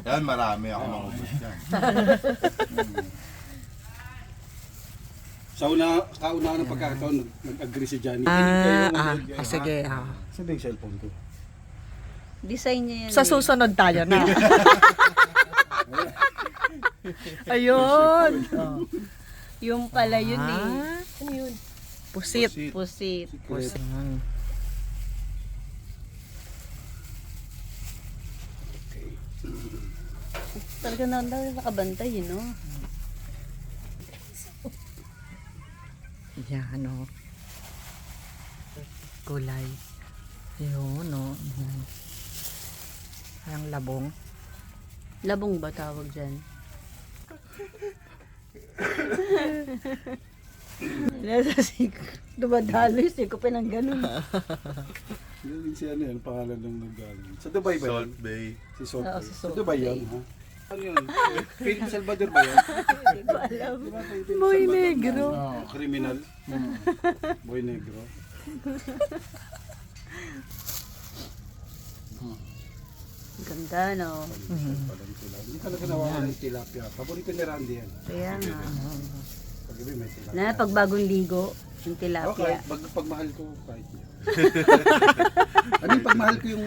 Yan, marami ako maubos yan. Sa kauna ng pagkakataon, nag-agree si Johnny. Sige. Saan ba yung cellphone ko? Design niya yan. Sa susunod tayo na. Ayun. Oh. Yung pala yun eh. Ah, Ano yun? pusit. Pusit. Pusit. Talaga na nakabantay, no? Yan, o. Kulay. Yun, o. Ang labong. Labong ba tawag dyan? Nasa dumadalo yung sikupin ng ganun. Yun si ano yan, pangalan ng nag-galing. Sa Dubai ba yan? Salt Bay. Si Salt Oo, Bay. si Sa Salt Dubai yan, Bay. ha? Ano yun? Philip Salvador ba yan? Hindi ko alam. Boy negro. Criminal. Boy negro. Ganda, no? Palang sila. Hindi talaga nawawala ng tilapia. Paborito ni Randy yan. Kaya nga. Pag-ibig may tilapia. Na, pag bagong ligo, yung Ako tilapia. kahit pagmahal ko, kahit yan. Ano yung pagmahal ko yung